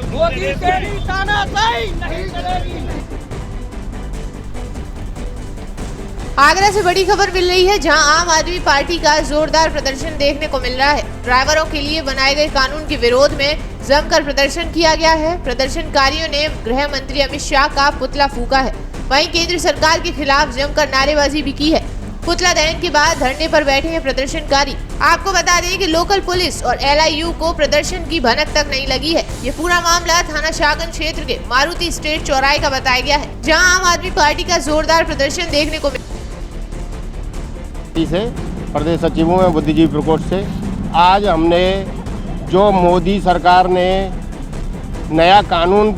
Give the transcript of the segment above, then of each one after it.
मोदी तेरी तानाशाही नहीं चलेगी। आगरा से बड़ी खबर मिल रही है, जहां आम आदमी पार्टी का जोरदार प्रदर्शन देखने को मिल रहा है। ड्राइवरों के लिए बनाए गए कानून के विरोध में जमकर प्रदर्शन किया गया है। प्रदर्शनकारियों ने गृह मंत्री अमित शाह का पुतला फूंका है। वहीं केंद्र सरकार के खिलाफ जमकर नारेबाजी भी की है। पुतला दहन के बाद धरने पर बैठे हैं प्रदर्शनकारी। आपको बता दें कि लोकल पुलिस और LIU को प्रदर्शन की भनक तक नहीं लगी है। ये पूरा मामला थाना शाहगंज क्षेत्र के मारुति स्टेट चौराहे का बताया गया है, जहां आम आदमी पार्टी का जोरदार प्रदर्शन देखने को से प्रदेश सचिवों में बुद्धिजीवी प्रकोष्ठ से आज हमने जो मोदी सरकार ने नया कानून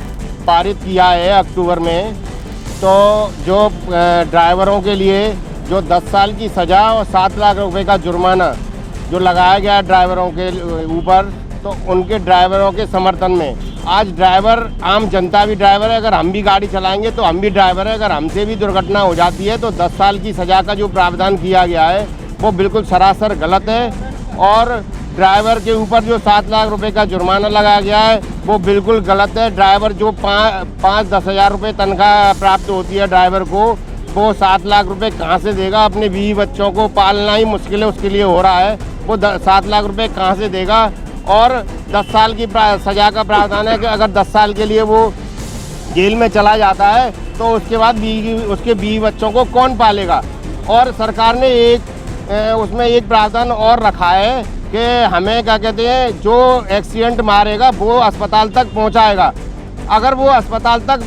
पारित किया है अक्टूबर में, तो जो ड्राइवरों के लिए जो 10 साल की सज़ा और 7 लाख रुपए का जुर्माना जो लगाया गया ड्राइवरों के ऊपर, तो उनके ड्राइवरों के समर्थन में आज ड्राइवर, आम जनता भी ड्राइवर है। अगर हम भी गाड़ी चलाएंगे तो हम भी ड्राइवर है। अगर हमसे भी दुर्घटना हो जाती है तो 10 साल की सज़ा का जो प्रावधान किया गया है वो बिल्कुल सरासर गलत है। और ड्राइवर के ऊपर जो 7 लाख रुपए का जुर्माना लगाया गया है वो बिल्कुल गलत है। ड्राइवर जो 5-10 हज़ार रुपये तनख्वाह प्राप्त होती है ड्राइवर को, वो 7 लाख रुपए कहाँ से देगा? अपने बीवी बच्चों को पालना ही मुश्किल है उसके लिए हो रहा है, वो 7 लाख रुपए कहाँ से देगा? और 10 साल की सज़ा का प्रावधान है कि अगर 10 साल के लिए वो जेल में चला जाता है तो उसके बाद उसके बीवी बच्चों को कौन पालेगा? और सरकार ने उसमें एक प्रावधान और रखा है कि हमें क्या कहते हैं, जो एक्सीडेंट मारेगा वो अस्पताल तक पहुंचाएगा। अगर वो अस्पताल तक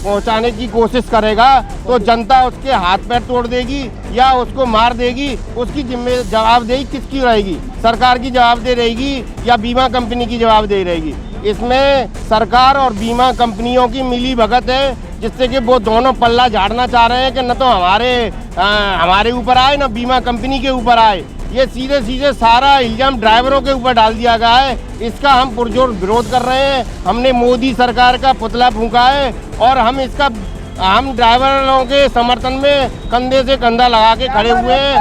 पहुंचाने की कोशिश करेगा तो जनता उसके हाथ पैर तोड़ देगी या उसको मार देगी। उसकी जवाबदेही किसकी रहेगी? सरकार की जवाबदेही रहेगी या बीमा कंपनी की जवाबदेही रहेगी? इसमें सरकार और बीमा कंपनियों की मिली भगत है, जिससे कि वो दोनों पल्ला झाड़ना चाह रहे हैं कि न तो हमारे ऊपर आए न बीमा कंपनी के ऊपर आए। ये सीधे सीधे सारा इल्जाम ड्राइवरों के ऊपर डाल दिया गया है। इसका हम पुरजोर विरोध कर रहे हैं। हमने मोदी सरकार का पुतला फूंका है और हम ड्राइवरों के समर्थन में कंधे से कंधा लगा के खड़े हुए हैं।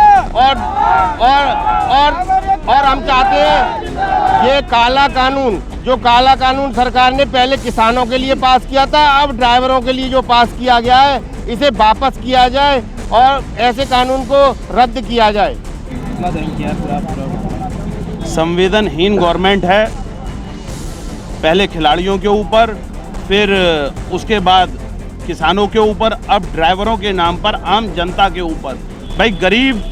और हम चाहते हैं ये काला कानून सरकार ने पहले किसानों के लिए पास किया था, अब ड्राइवरों के लिए जो पास किया गया है इसे वापस किया जाए और ऐसे कानून को रद्द किया जाए। संवेदनहीन गवर्नमेंट है, पहले खिलाड़ियों के ऊपर, फिर उसके बाद किसानों के ऊपर, अब ड्राइवरों के नाम पर आम जनता के ऊपर। भाई गरीब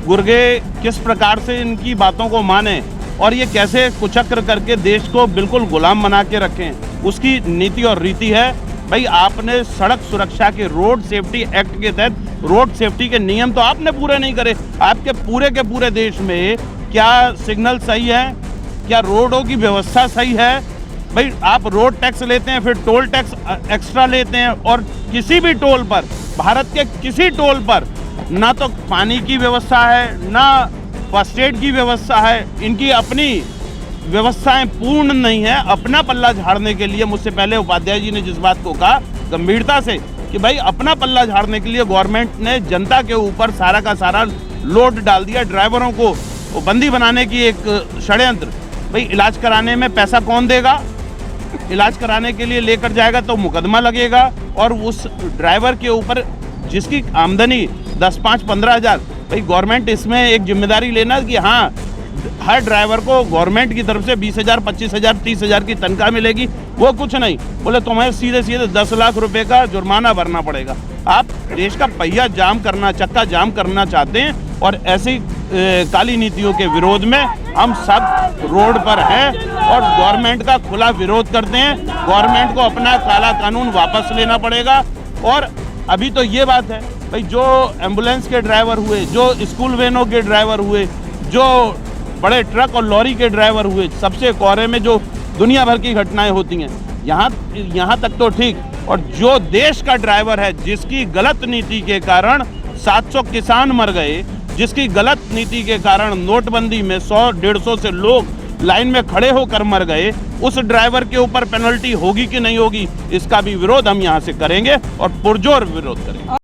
गुर्गे किस प्रकार से इनकी बातों को माने और ये कैसे कुचक्र करके देश को बिल्कुल गुलाम बना के रखें, उसकी नीति और रीति है। भाई आपने सड़क सुरक्षा के रोड सेफ्टी एक्ट के तहत रोड सेफ्टी के नियम तो आपने पूरे नहीं करे। आपके पूरे देश में क्या सिग्नल सही है? क्या रोडों की व्यवस्था सही है? भाई आप रोड टैक्स लेते हैं, फिर टोल टैक्स एक्स्ट्रा लेते हैं और किसी भी टोल पर, भारत के किसी टोल पर ना तो पानी की व्यवस्था है, ना फर्स्ट एड की व्यवस्था है। इनकी अपनी व्यवस्थाएं पूर्ण नहीं है। अपना पल्ला झाड़ने के लिए मुझसे पहले उपाध्याय जी ने जिस बात को कहा गंभीरता से कि भाई अपना पल्ला झाड़ने के लिए गवर्नमेंट ने जनता के ऊपर सारा का सारा लोड डाल दिया, ड्राइवरों को वो बंदी बनाने की एक षड्यंत्र। भाई इलाज कराने में पैसा कौन देगा? इलाज कराने के लिए लेकर जाएगा तो मुकदमा लगेगा और उस ड्राइवर के ऊपर जिसकी आमदनी 10, 5, 15 हज़ार, भाई गवर्नमेंट इसमें एक जिम्मेदारी लेना कि हाँ हर ड्राइवर को गवर्नमेंट की तरफ से 20,000, 25,000, 30,000 की तनख्वाह मिलेगी। वो कुछ नहीं, बोले तुम्हें सीधे 10 लाख रुपए का जुर्माना भरना पड़ेगा। आप देश का पहिया जाम करना, चक्का जाम करना चाहते हैं और ऐसी काली नीतियों के विरोध में हम सब रोड पर हैं और गवर्नमेंट का खुला विरोध करते हैं। गवर्नमेंट को अपना काला कानून वापस लेना पड़ेगा। और अभी तो ये बात है भाई, जो एम्बुलेंस के ड्राइवर हुए, जो स्कूल वैनों के ड्राइवर हुए, जो बड़े ट्रक और लॉरी के ड्राइवर हुए, सबसे कोहरे में जो दुनिया भर की घटनाएं होती हैं, यहाँ तक तो ठीक। और जो देश का ड्राइवर है, जिसकी गलत नीति के कारण 700 किसान मर गए, जिसकी गलत नीति के कारण नोटबंदी में 100-150 से लोग लाइन में खड़े होकर मर गए, उस ड्राइवर के ऊपर पेनल्टी होगी कि नहीं होगी, इसका भी विरोध हम यहाँ से करेंगे और पुरजोर विरोध करेंगे।